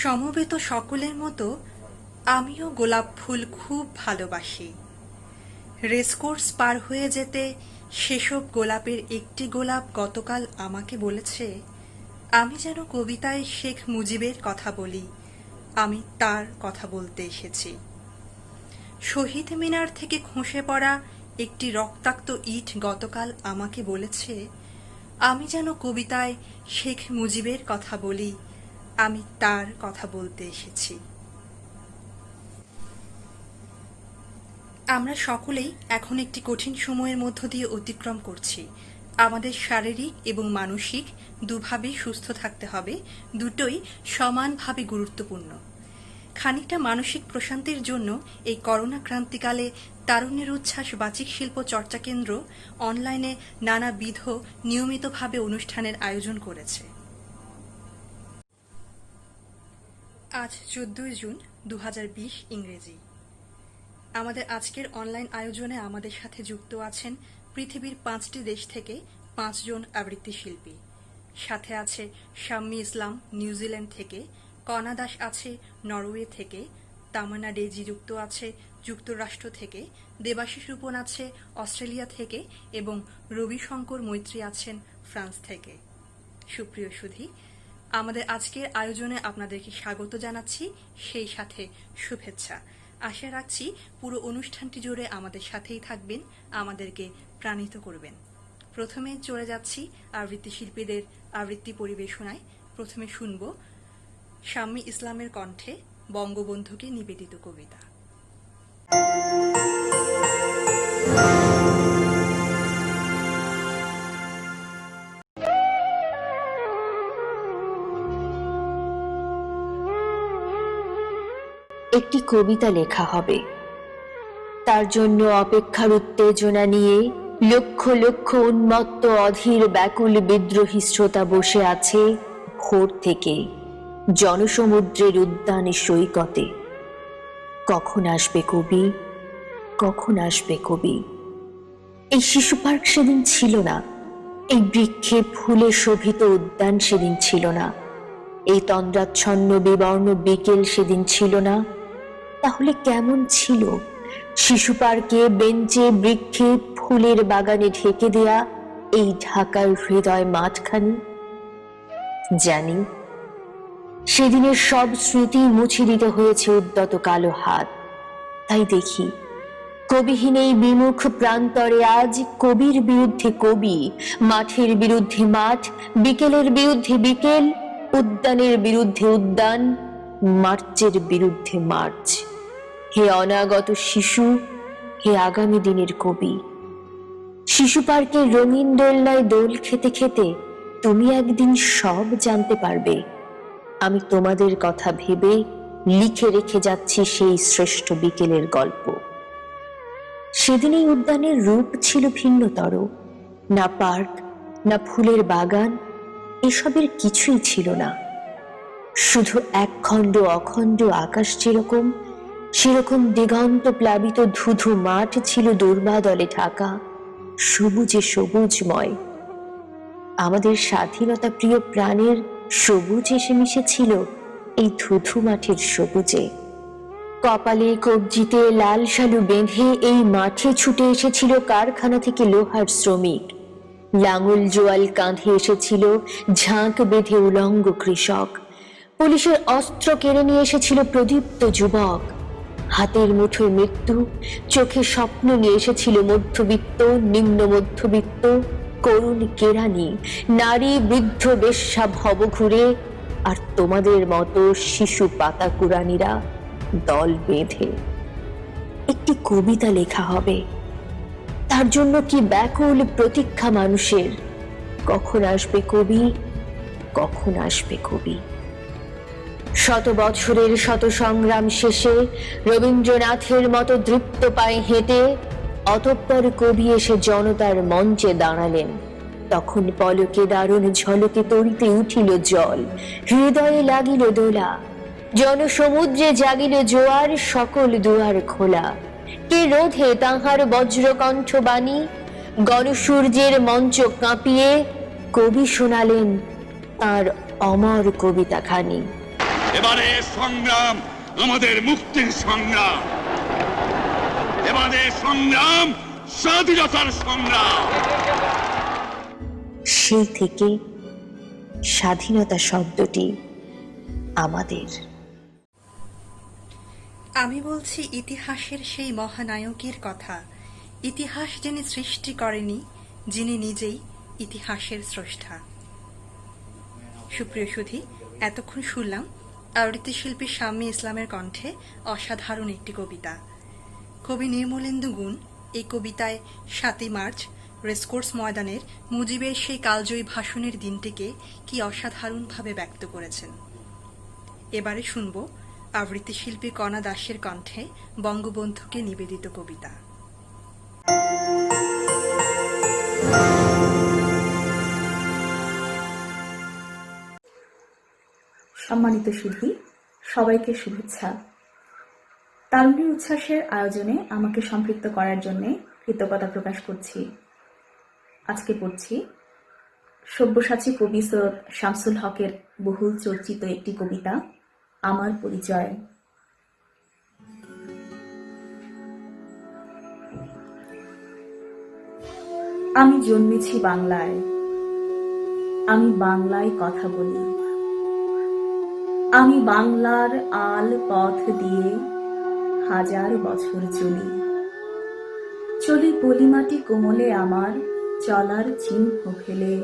সমবেত সকলের মতো আমিও গোলাপ ফুল খুব ভালোবাসি। রেসকোর্স পার হয়ে যেতে সেসব গোলাপের একটি গোলাপ গতকাল আমাকে বলেছে, আমি যেন কবিতায় শেখ মুজিবের কথা বলি, আমি তার কথা বলতে এসেছি। শহীদ মিনার থেকে খসে পড়া একটি রক্তাক্ত ইট গতকাল আমাকে বলেছে, আমি যেন কবিতায় শেখ মুজিবের কথা বলি, আমি তার কথা বলতে এসেছি। আমরা সকলেই এখন একটি কঠিন সময়ের মধ্য দিয়ে অতিক্রম করছি। আমাদের শারীরিক এবং মানসিক দুভাবেই সুস্থ থাকতে হবে, দুটোই সমানভাবে গুরুত্বপূর্ণ। খানিকটা মানসিক প্রশান্তির জন্য এই করোনা ক্রান্তিকালে তারুণ্যের উচ্ছ্বাস বাচিক শিল্প চর্চা কেন্দ্র অনলাইনে নানাবিধ নিয়মিতভাবে অনুষ্ঠানের আয়োজন করেছে। আজ 14 জুন 2020 ইংরেজি। আমাদের আজকের অনলাইন আয়োজনে আমাদের সাথে যুক্ত আছেন পৃথিবীর 5টি দেশ থেকে 5 জন আবৃত্তি শিল্পী। সাথে আছে শাম্মী ইসলাম নিউজিল্যান্ড থেকে, কণা দাস আছে নরওয়ে থেকে, তামান্না ডেজি যুক্ত আছে যুক্তরাষ্ট্র থেকে, দেবাশিস রূপন আছে অস্ট্রেলিয়া থেকে এবং রবি শঙ্কর মৈত্রী আছেন ফ্রান্স থেকে। সুপ্রিয় সুধী, আমাদের আজকের আয়োজনে আপনাদেরকে স্বাগত জানাচ্ছি, সেই সাথে শুভেচ্ছা। আশা রাখছি পুরো অনুষ্ঠানটি জুড়ে আমাদের সাথেই থাকবেন, আমাদেরকে প্রাণিত করবেন। প্রথমে চলে যাচ্ছি আবৃত্তি শিল্পীদের আবৃত্তি পরিবেশনায়। প্রথমে শুনব শাম্মী ইসলামের কণ্ঠে বঙ্গবন্ধুকে নিবেদিত কবিতা। একটি কবিতা লেখা হবে, তার জন্য অপেক্ষার উত্তেজনা নিয়ে লক্ষ লক্ষ উন্মত্ত অধীর ব্যাকুল বিদ্রোহী শ্রোতা বসে আছে ভোর থেকে জনসমুদ্রের উদ্যানে সৈকতে। কখন আসবে কবি, কখন আসবে কবি? এই শিশু পার্ক সেদিন ছিল না, এই বৃক্ষে ফুলে শোভিত উদ্যান সেদিন ছিল না, এই তন্দ্রাচ্ছন্ন বিবর্ণ বিকেল সেদিন ছিল না। তাহলে কেমন ছিল শিশু পার্কে, বেঞ্চে, বৃক্ষে, ফুলের বাগানে ঢেকে দেয়া এই ঢাকার হৃদয় মাঠখানি? জানি সেদিনের সব স্মৃতি মুছে দিতে হয়েছে উদ্যত কালো হাত। তাই দেখি কবিহীন এই বিমুখ প্রান্তরে আজ কবির বিরুদ্ধে কবি, মাঠের বিরুদ্ধে মাঠ, বিকেলের বিরুদ্ধে বিকেল, উদ্যানের বিরুদ্ধে উদ্যান, মার্চের বিরুদ্ধে মার্চ। হে অনাগত শিশু, হে আগামী দিনের কবি। শিশু পার্কের রঙিন দোলনায় দোল খেতে খেতে তুমি একদিন সব জানতে পারবে। আমি তোমাদের কথা ভেবে লিখে রেখে যাচ্ছি সেই শ্রেষ্ঠ বিকেলের গল্প। সেদিন এই উদ্যানের রূপ ছিল ভিন্নতর। না পার্ক, না ফুলের বাগান, এসবের কিছুই ছিল না। শুধু একখণ্ড অখণ্ড আকাশ যেরকম, সেরকম দিগন্ত প্লাবিত ধুধু মাঠ ছিল দুর্বাদলে ঢাকা, সবুজে সবুজময়। আমাদের স্বাধীনতা প্রিয় প্রাণের সবুজ এসে মিশেছিল এই ধুধু মাঠের সবুজে। কপালে কবজিতে লাল শালু বেঁধে এই মাঠে ছুটে এসেছিল কারখানা থেকে লোহার শ্রমিক। লাঙল জোয়াল কাঁধে এসেছিল ঝাঁক বেঁধে উলঙ্গ কৃষক। পুলিশের অস্ত্র কেড়ে নিয়ে এসেছিল প্রদীপ্ত যুবক। হাতের মুঠোয় মৃত্যু, চোখে স্বপ্ন নিয়ে এসেছিল মধ্যবিত্ত, নিম্ন মধ্যবিত্ত, করুণ কেরানি, নারী, বৃদ্ধ, বেশ্যা ভবঘুরে, আর তোমাদের মতো শিশু পাতা কুরানিরা দল বেঁধে। একটি কবিতা লেখা হবে, তার জন্য কি ব্যাকুল প্রতীক্ষা মানুষের। কখন আসবে কবি, কখন আসবে কবি? শত বছরের শত সংগ্রাম শেষে রবীন্দ্রনাথের মতো দৃপ্ত পায়ে হেঁটে অতঃপর কবি এসে জনতার মঞ্চে দাঁড়ালেন। তখন পলকে দারুণ ঝলকে তরিতে উঠিল জল, হৃদয়ে লাগিল দোলা, জনসমুদ্রে জাগিল জোয়ার, সকল দুয়ার খোলা। কে রোধে তাহার বজ্রকণ্ঠ বাণী? গণসূর্যের মঞ্চ কাঁপিয়ে কবি শোনালেন তার অমর কবিতা খানি। এবারে সংগ্রাম আমাদের মুক্তির সংগ্রাম, এবারে সংগ্রাম স্বাধীনতার সংগ্রাম। সেই থেকে স্বাধীনতা শব্দটি আমাদের। আমি বলছি ইতিহাসের সেই মহানায়কের কথা, ইতিহাস যিনি সৃষ্টি করেনি, যিনি নিজেই ইতিহাসের স্রষ্টা। সুপ্রিয় সুধী, এতক্ষণ শুনলাম আবৃত্তি শিল্পী শাম্মী ইসলামের কণ্ঠে অসাধারণ একটি কবিতা। কবি নির্মলেন্দু গুণ এই কবিতায় ৭ই মার্চ রেসকোর্স ময়দানের মুজিবের সেই কালজয়ী ভাষণের দিনটিকে কি অসাধারণভাবে ব্যক্ত করেছেন। এবারে শুনব আবৃত্তি শিল্পী কণা দাসের কণ্ঠে বঙ্গবন্ধুকে নিবেদিত কবিতা। সম্মানিত সুধী, সবাইকে শুভেচ্ছা। তারুণ্যের উচ্ছ্বাসের আয়োজনে আমাকে সম্পৃক্ত করার জন্য কৃতজ্ঞতা প্রকাশ করছি। আজকে পড়ছি সব্যসাচী কবি সৈয়দ শামসুল হকের বহুল চর্চিত একটি কবিতা, আমার পরিচয়। আমি জন্মেছি বাংলায়, আমি বাংলায় কথা বলি। আমি বাংলার আল পথ দিয়ে হাজার বছর চলি। চলি পলিমাটি কোমলে আমার চলার চিহ্ন ফেলে।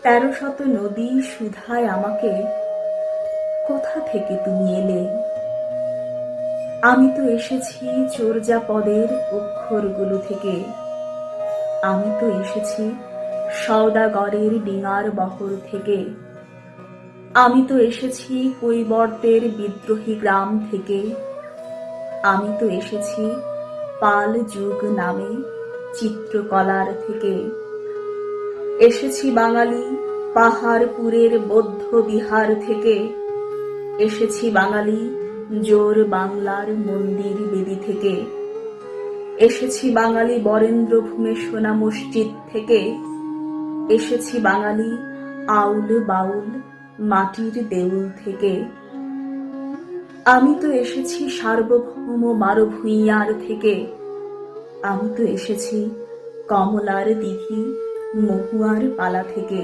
১৩০০ নদী সুধায় আমাকে, কোথা থেকে তুমি এলে? আমি তো এসেছি চর্যাপদের অক্ষরগুলো থেকে। আমি তো এসেছি সওদাগরের ডিঙার বহর থেকে। আমি তো এসেছি কৈবর্তের বিদ্রোহী গ্রাম থেকে। আমি তো এসেছি পাল যুগ নামে চিত্রকলার থেকে। এসেছি বাঙালি পাহাড়পুরের বৌদ্ধ বিহার থেকে। এসেছি বাঙালি জোর বাংলার মন্দির বেদি থেকে। এসেছি বাঙালি বরেন্দ্রভূমে সোনা মসজিদ থেকে। এসেছি বাঙালি আউল বাউল মাটির দেউল থেকে। আমি তো এসেছি সার্বভৌম মারভূঁইয়ার থেকে। আমি তো এসেছি কমলার দিঘি মহুয়ার পালা থেকে।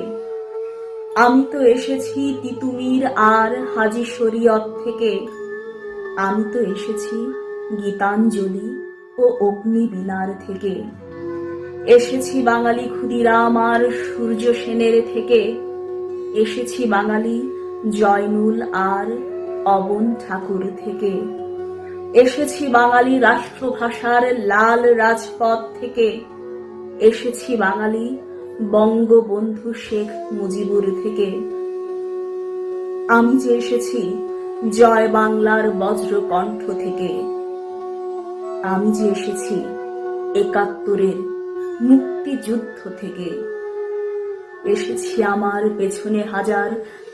আমি তো এসেছি তিতুমির আর হাজি শরীয়ত থেকে। আমি তো এসেছি গীতাঞ্জলি ও অগ্নিবীণার থেকে। এসেছি বাঙালি ক্ষুদিরাম আর সূর্য সেনের থেকে। এসেছি বাঙালি জয়নুল আর অবন ঠাকুর থেকে। এসেছি বাঙালি রাষ্ট্রভাষার লাল রাজপথ থেকে। এসেছি বাঙালি বঙ্গবন্ধু শেখ মুজিবুর থেকে। আমি যে এসেছি জয় বাংলার বজ্রকণ্ঠ থেকে। আমি যে এসেছি ৭১-এর মুক্তিযুদ্ধ থেকে। এসেছি আমার পেছনে হাজার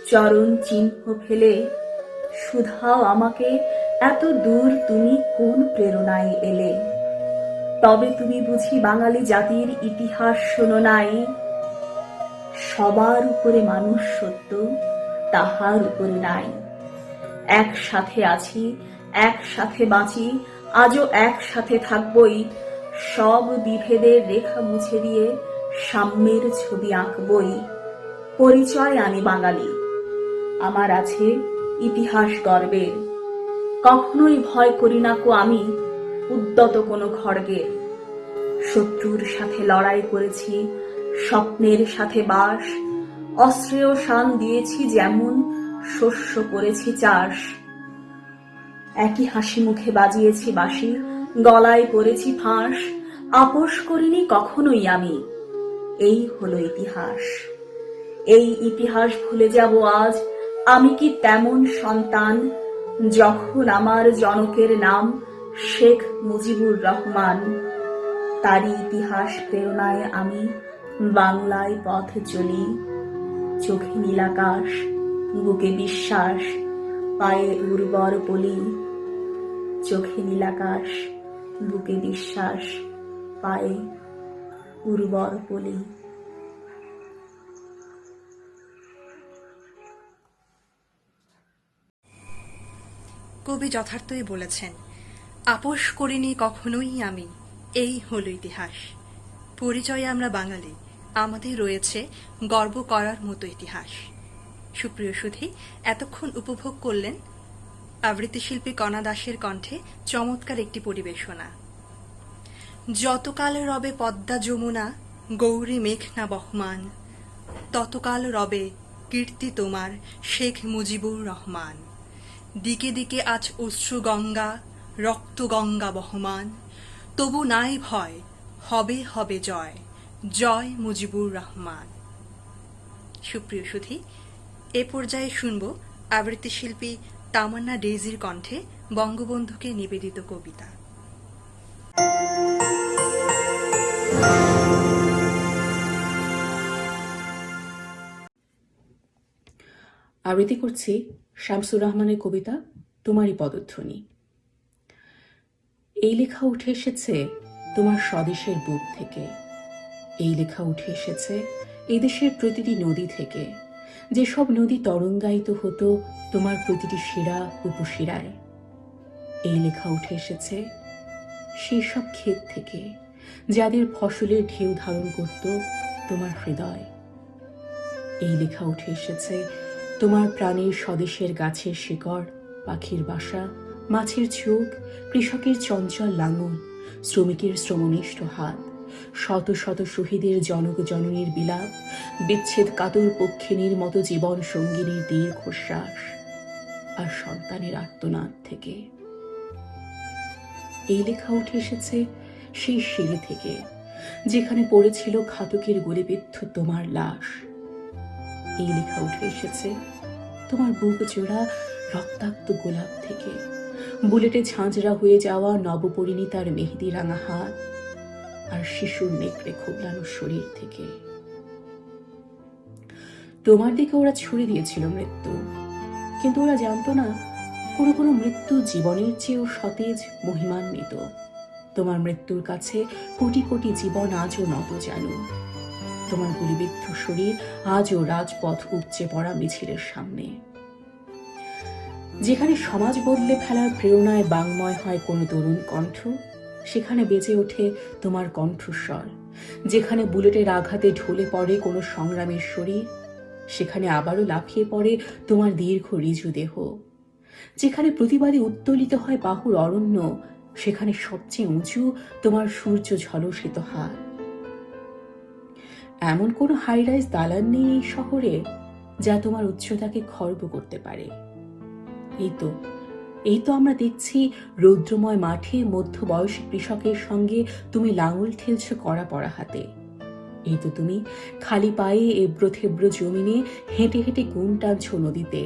চরণ চিহ্ন ফেলে। শুধাও আমাকে এত দূর তুমি কোন প্রেরণায় এলে? তবে তুমি বুঝি বাঙালি জাতির ইতিহাস শোনো নাই? সবার উপরে মানুষ সত্য, তাহার উপরে নাই। একসাথে আছি, একসাথে বাঁচি, আজও একসাথে থাকবই। সব বিভেদের রেখা মুছে দিয়ে সাম্যের ছবি আঁকবই। পরিচয় আমি বাঙালি, আমার আছে ইতিহাস গর্বের। কখনোই ভয় করি না কো আমি উদ্যত কোনো খড়গের। শত্রুর সাথে লড়াই করেছি, স্বপ্নের সাথে বাস। অস্ত্রেও শান দিয়েছি যেমন, শস্য করেছি চাষ। একই হাসি মুখে বাজিয়েছি বাঁশি, গলায় পরেছি ফাঁস। আপোষ করিনি কখনোই আমি, এই হলো ইতিহাস। এই ইতিহাস ভুলে যাব আজ আমি কি তেমন সন্তান, যখন আমার জনকের নাম শেখ মুজিবুর রহমান। তারই ইতিহাস প্রেরণায় আমি বাংলায় পথ চলি। চোখে নীলাকাশ, বুকে বিশ্বাস, পায়ে উর্বর পলি। চোখে নীলাকাশ, বুকে বিশ্বাস, পায়ে উর্বর পলি। কবি যথার্থই বলেছেন, আপোষ করিনি কখনোই আমি, এই হল ইতিহাস। পরিচয়ে আমরা বাঙালি, আমাদের রয়েছে গর্ব করার মতো ইতিহাস। সুপ্রিয় সুধী, এতক্ষণ উপভোগ করলেন আবৃত্তিশিল্পী কণা দাসের কণ্ঠে চমৎকার একটি পরিবেশনা। যতকাল রবে পদ্মা যমুনা গৌরী মেঘনা বহমান, ততকাল রবে কীর্তি তোমার শেখ মুজিবুর রহমান। দিকে দিকে আজ অশ্রু গঙ্গা, রক্ত গঙ্গা বহমান, তবু নাই ভয়, হবে হবে জয়, জয় মুজিবুর রহমান। সুপ্রিয় সুধী, এ পর্যায়ে শুনব আবৃত্তিশিল্পী তামান্না ডেইজির কণ্ঠে বঙ্গবন্ধুকে নিবেদিত কবিতা। আবৃত্তি করছি শামসুর রহমানের কবিতা তোমারই পদধ্বনি। এই লেখা উঠে এসেছে তোমার স্বদেশের বুক থেকে, এই লেখা উঠে এসেছে এই দেশের প্রতিটি নদী থেকে, যেসব নদী তরঙ্গায়িত হতো তোমার প্রতিটি শিরা উপশিরায়। এই লেখা উঠে এসেছে সেই সব ক্ষেত থেকে, যাদের ফসলের ঢেউ ধারণ করত তোমার হৃদয়। এই লেখা উঠে এসেছে তোমার প্রাণের স্বদেশের গাছের শিকড়, পাখির বাসা, মাছের চোখ, কৃষকের চঞ্চল লাঙল, শ্রমিকের শ্রমনিষ্ঠ হাত, শত শত শহীদের জনক জননীর বিলাপ, বিচ্ছেদ কাতর পক্ষিণীর মতো জীবন সঙ্গিনীর দীর্ঘশ্বাস আর সন্তানের আর্তনাদ থেকে। এই লেখা উঠে এসেছে সেই সিঁড়ি থেকে, যেখানে পড়েছিল ঘাতকের গুলিবিদ্ধ তোমার লাশ। এই লেখা উঠে এসেছে তোমার বুক জোড়া রক্তাক্ত গোলাপ থেকে, বুলেটে ঝাঁঝরা হয়ে যাওয়া নবপরিণীতার মেহেদি রাঙা হাত আর শিশুর নেকড়ে খোবলানো শরীর থেকে। তোমার দিকে ওরা ছুড়ে দিয়েছিল মৃত্যু, কিন্তু ওরা জানতো না কোনো কোনো মৃত্যু জীবনের চেয়েও সতেজ, মহিমান্বিত। তোমার মৃত্যুর কাছে কোটি কোটি জীবন আজও নত জানো। তোমার গুলিবিদ্ধ শরীর আজও রাজপথ উপচে পড়া মিছিলের সামনে। যেখানে সমাজ বদলে ফেলার প্রেরণায় বাংময় হয় কোনো তরুণ কণ্ঠ, সেখানে বেজে ওঠে তোমার কণ্ঠস্বর। যেখানে বুলেটের আঘাতে ঢলে পড়ে কোনো সংগ্রামের শরীর, সেখানে আবারও লাফিয়ে পড়ে তোমার দীর্ঘ ঋজু দেহ। যেখানে প্রতিবাদে উত্তোলিত হয় বাহুর অরণ্য, সেখানে সবচেয়ে উঁচু তোমার সূর্য ঝলসিত হাত। এমন কোনো হাইরাইজ দালান নেই এই শহরে যা তোমার উচ্চতাকে খর্ব করতে পারে। এই তো আমরা দেখছি রৌদ্রময় মাঠে মধ্যবয়সী কৃষকের সঙ্গে তুমি লাঙল ঠেলছ কড়া পড়া হাতে। এই তো তুমি খালি পায়ে এব্রো থেব্রো জমিনে হেঁটে হেঁটে গুণ টানছ নদীতে,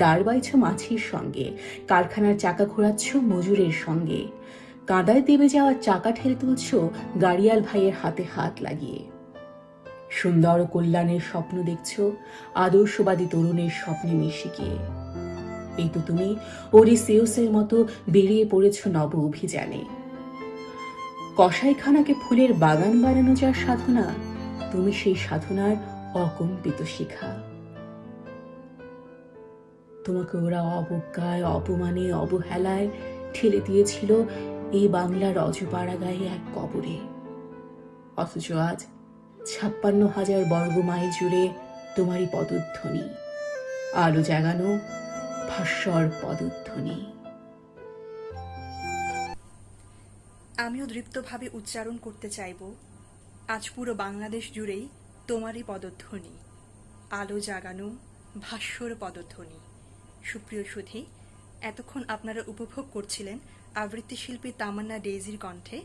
দাঁড় বাইছ মাছির সঙ্গে, কারখানার চাকা ঘোরাচ্ছ মজুরের সঙ্গে, কাঁদায় দেবে যাওয়া চাকা ঠেলে তুলছ গাড়িয়াল ভাইয়ের হাতে হাত লাগিয়ে। সুন্দর কল্যাণের স্বপ্ন দেখছ আদর্শবাদী তরুণের স্বপ্নে মিশে গিয়ে। এই তো তুমি ওরিসিউসের মতো বেরিয়ে পড়েছ নব অভিযানে। কসাইখানাকে ফুলের বাগান বানানো যার সাধনা, তুমি সেই সাধনার অকম্পিত শিখা। তোমাকে ওরা অবজ্ঞায়, অপমানে, অবহেলায় ঠেলে দিয়েছিল এই বাংলার অজপাড়া গায়ে এক কবরে। অথচ আজ 56,000 বর্গ মাইল জুড়ে তোমারই পদধ্বনি, আলো জাগানো ভাস্বর পদধ্বনি। আমিও দৃপ্তভাবে উচ্চারণ করতে চাইব, আজ পুরো বাংলাদেশ জুড়েই তোমারই পদধ্বনি, আলো জাগানো ভাস্বর পদধ্বনি। সুপ্রিয় সুধী, এতক্ষণ আপনারা উপভোগ করছিলেন আবৃত্তিশিল্পী তামান্না ডেইজির কণ্ঠে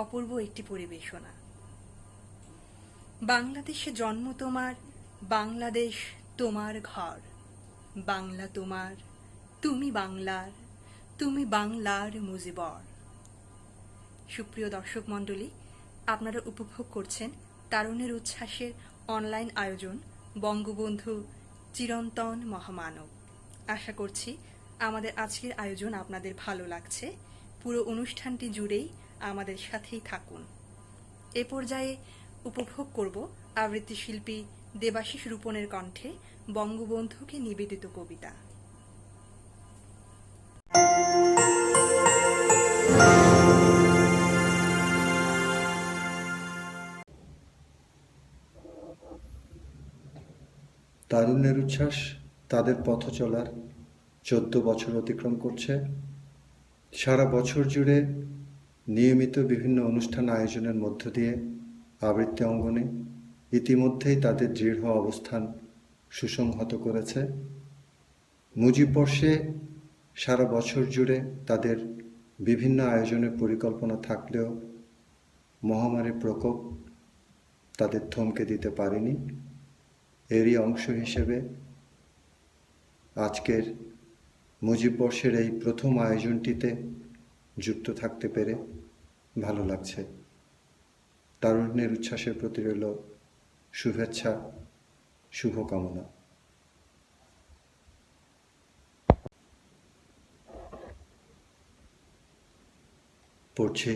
অপূর্ব একটি পরিবেশনা। বাংলাদেশে জন্ম তোমার, বাংলাদেশ তোমার ঘর, বাংলা তোমার, তুমি বাংলার, তুমি বাংলার মুজিবর। সুপ্রিয় দর্শক মণ্ডলী, আপনারা উপভোগ করছেন তারুণের উচ্ছ্বাসের অনলাইন আয়োজন বঙ্গবন্ধু চিরন্তন মহামানব। আশা করছি আমাদের আজকের আয়োজন আপনাদের ভালো লাগছে। পুরো অনুষ্ঠানটি জুড়েই আমাদের সাথেই থাকুন। এ পর্যায়ে উপভোগ করব আবৃত্তিশিল্পী দেবাশিস রূপনের কণ্ঠে বঙ্গবন্ধুকে নিবেদিত কবিতা। তারুণ্যের উচ্ছ্বাস তাদের পথ চলার 14 বছর অতিক্রম করছে। সারা বছর জুড়ে নিয়মিত বিভিন্ন অনুষ্ঠান আয়োজনের মধ্য দিয়ে আবৃত্তি অঙ্গনে ইতিমধ্যেই তাদের দৃঢ় অবস্থান সুসংহত করেছে। মুজিব বর্ষে সারা বছর জুড়ে তাদের বিভিন্ন আয়োজনের পরিকল্পনা থাকলেও মহামারীর প্রকোপ তাদের থমকে দিতে পারেনি। এরই অংশ হিসেবে আজকের মুজিব বর্ষের এই প্রথম আয়োজনটিতে যুক্ত থাকতে পেরে ভালো লাগছে। তারুণ্যের উচ্ছ্বাসের প্রতি রইল শুভেচ্ছা, শুভকামনা। পড়ছি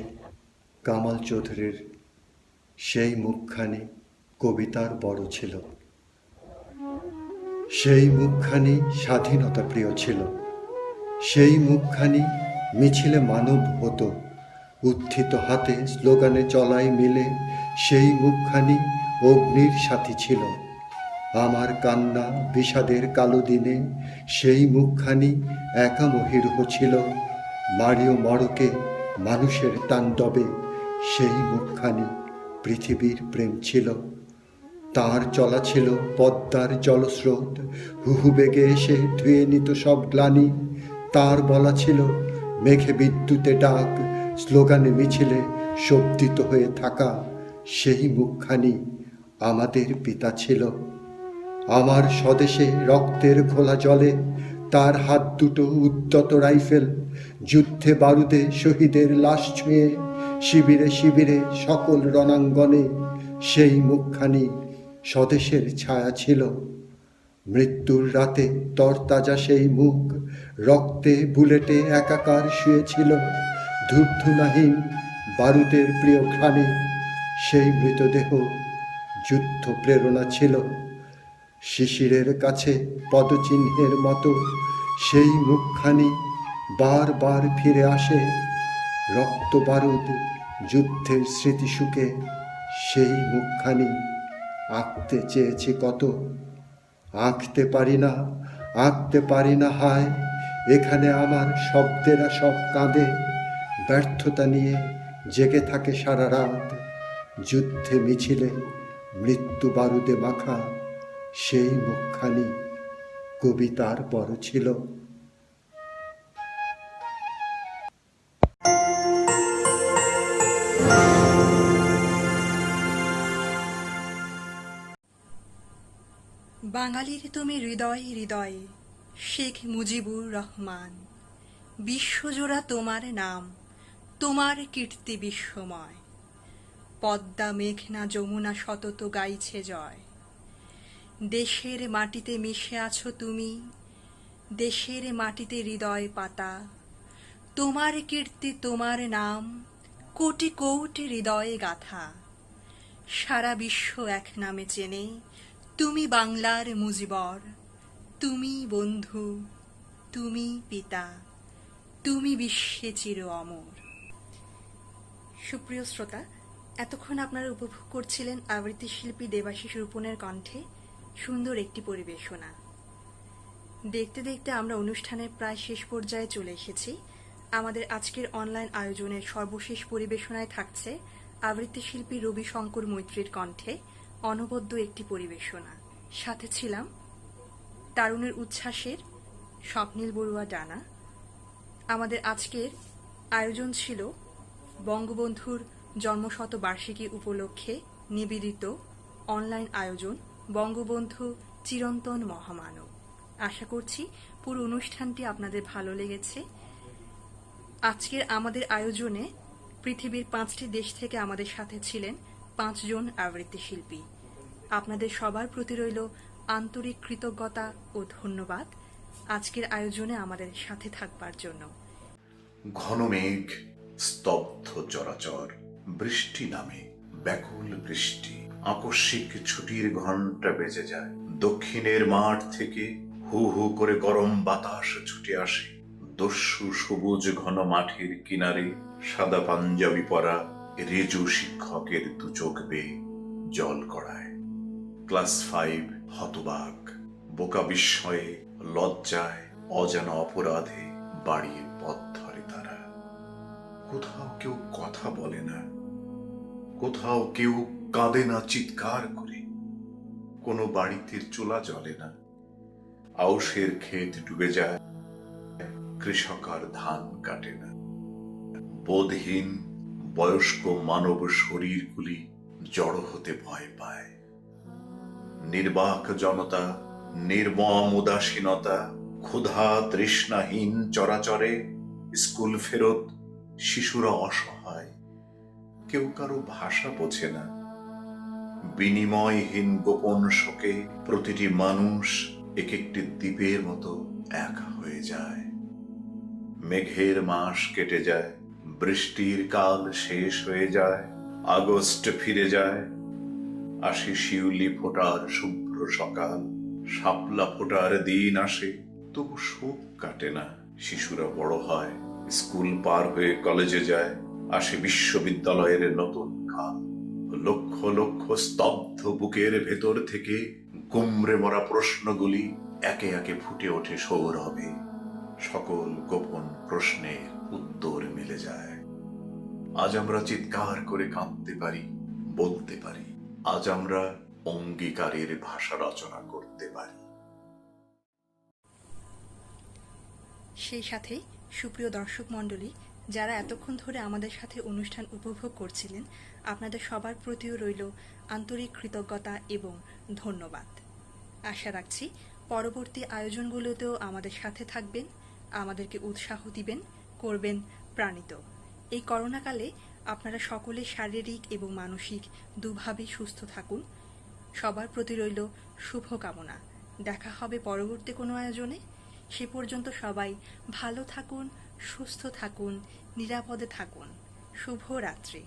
কামাল চৌধুরীর সেই মুখখানি কবিতার বড় ছিল। সেই মুখখানি স্বাধীনতা প্রিয় ছিল। সেই মুখখানি মিছিলে মানব হতো, উত্থিত হাতে স্লোগানে চলাই মিলে। সেই মুখখানি অগ্নির সাথী ছিল। আমার কান্না বিষাদের কালো দিনে সেই মুখখানি একা মহিরূহ ছিল। মারিও মড়কে মানুষের তাণ্ডবে সেই মুখখানি পৃথিবীর প্রেম ছিল। তার চলা ছিল পদ্মার জলস্রোত, হুহু বেগে এসে ধুয়ে নিত সব গ্লানি। তার বলা ছিল মেঘে বিদ্যুতে ডাক, স্লোগানে মিছিলে শব্দিত হয়ে থাকা। সেই মুখখানি আমাদের পিতা ছিল। আমার স্বদেশে রক্তের ঘোলা জলে তার হাত দুটো উদ্যত রাইফেল, যুদ্ধে বারুদে শহীদের লাশ ছুঁয়ে শিবিরে শিবিরে সকল রণাঙ্গনে সেই মুখখানি স্বদেশের ছায়া ছিল। মৃত্যুর রাতে তরতাজা সেই মুখ রক্তে বুলেটে একাকার শুয়েছিল। ধূপধুনাহীন বারুদের প্রিয় ঘ্রাণে সেই মৃতদেহ যুদ্ধ প্রেরণা ছিল। শিশিরের কাছে পদচিহ্নের মতো সেই মুখখানি বারবার ফিরে আসে। রক্ত বারুদ যুদ্ধের স্মৃতি সুখে সেই মুখখানি আঁকতে চেয়েছি কত, আঁকতে পারি না, আঁকতে পারি না হায়। এখানে আমার শব্দেরা সব কাঁদে, ব্যর্থতা নিয়ে জেগে থাকে সারা রাত। যুদ্ধে মিছিলে মৃত্যু বারুদে মাখা সেই মুখখানি কবিতার বড় ছিল। বাঙালির তুমি হৃদয় হৃদয়ে শেখ মুজিবুর রহমান। বিশ্বজোড়া তোমার নাম, তোমার কীর্তি বিশ্বময়। পদ্মা মেঘনা যমুনা সতত গাইছে জয়। দেশের মাটিতে মিশে আছো তুমি, দেশের মাটিতে হৃদয় পাতা। তোমার কীর্তি তোমার নাম কোটি কোটি হৃদয়ে গাথা। সারা বিশ্ব এক নামে চেনে, তুমি বাংলার মুজিবর। তুমি বন্ধু, তুমি পিতা, তুমি বিশ্বে চির অমর। সুপ্রিয় শ্রোতা, এতক্ষণ আপনারা উপভোগ করছিলেন আবৃত্তি শিল্পী দেবাশিস রূপনের কণ্ঠে সুন্দর একটি পরিবেশনা। দেখতে দেখতে আমরা অনুষ্ঠানের প্রায় শেষ পর্যায়ে চলে এসেছি। আমাদের আজকের অনলাইন আয়োজনের সর্বশেষ পরিবেশনায় থাকছে আবৃত্তি শিল্পী রবি শঙ্কর মৈত্রীর কণ্ঠে অনবদ্য একটি পরিবেশনা। সাথে ছিলাম তারুণের উচ্ছ্বাসের স্বপ্নীল বড়ুয়া ডানা। আমাদের আজকের আয়োজন ছিল বঙ্গবন্ধুর জন্মশতবার্ষিকী উপলক্ষে নিবেদিত অনলাইন আয়োজন বঙ্গবন্ধু চিরন্তন মহামানব। আশা করছি পুরো অনুষ্ঠানটি আপনাদের ভালো লেগেছে। আজকের আমাদের আয়োজনে পৃথিবীর 5টি দেশ থেকে আমাদের সাথে ছিলেন 5 জন আবৃত্তি শিল্পী। আপনাদের সবার প্রতি রইল আন্তরিক কৃতজ্ঞতা ও ধন্যবাদ আজকের আয়োজনে আমাদের সাথে থাকবার জন্য। ঘন মেঘ, স্তব্ধ চরাচর, বৃষ্টি নামে, ব্যাকুল বৃষ্টি। আকস্মিক ছুটির ঘন্টা বেজে যায়। দক্ষিণের মাঠ থেকে হু হু করে গরম বাতাস ছুটে আসে। দস্যু সবুজ ঘন মাঠের কিনারে সাদা পাঞ্জাবি পরা রেজু শিক্ষকের দু চোখ বেয়ে জল গড়ায়। ক্লাস 5 হতবাক। বোকা বিস্ময়ে, লজ্জায়, অজানা অপরাধে বাড়িয়ে পথ ধরে তারা। কোথাও কেউ কথা বলে না, কোথাও কেউ কাঁদে না চিৎকার করে, কোনো বাড়িতে চুলা জ্বলে না, আউশের ক্ষেত ডুবে যায়, কৃষক আর ধান কাটে না। বোধহীন বয়স্ক মানব শরীরগুলি জড়ো হতে ভয় পায়। নির্বাক জনতা, নির্মম উদাসীনতা, ক্ষুধা তৃষ্ণাহীন চরাচরে, স্কুল ফেরত শিশুরা অসহায়, কেউ কারো ভাষা বোঝে না। বিনিময়হীন গোপন শোকে প্রতিটি মানুষ এক একটি দ্বীপের মতো একা হয়ে যায়। মেঘের মাস কেটে যায়, বৃষ্টির কাল শেষ হয়ে যায়, আগস্ট ফিরে যায়, আসে শিউলি ফোটার শুভ্র সকাল, শাপলা ফোটার দিন আসে, তবু শোক কাটে না। শিশুরা বড় হয়, স্কুল পার হয়ে কলেজে যায়, আসে বিশ্ববিদ্যালয়ের নতুন কাল। লক্ষ লক্ষ স্তব্ধ বুকের ভেতর থেকে গুমরে মরা প্রশ্নগুলি একে একে ফুটে ওঠে সৌরভে। সকল গোপন প্রশ্নের উত্তর মিলে যায়। আজ আমরা চিৎকার করে কাঁদতে পারি, বলতে পারি। আজ আমরা অঙ্গীকারের ভাষা রচনা করতে পারি। সেই সাথে সুপ্রিয় দর্শক মণ্ডলী, যারা এতক্ষণ ধরে আমাদের সাথে অনুষ্ঠান উপভোগ করছিলেন, আপনাদের সবার প্রতিও রইল আন্তরিক কৃতজ্ঞতা এবং ধন্যবাদ। আশা রাখছি পরবর্তী আয়োজনগুলোতেও আমাদের সাথে থাকবেন, আমাদেরকে উৎসাহ দিবেন, করবেন প্রাণিত। এই করোনাকালে আপনারা সকলে শারীরিক এবং মানসিক দুভাবেই সুস্থ থাকুন। সবার প্রতি রইল শুভকামনা। দেখা হবে পরবর্তী কোনো আয়োজনে। সে পর্যন্ত সবাই ভালো থাকুন, সুস্থ থাকুন, নিরাপদে থাকুন। শুভরাত্রি।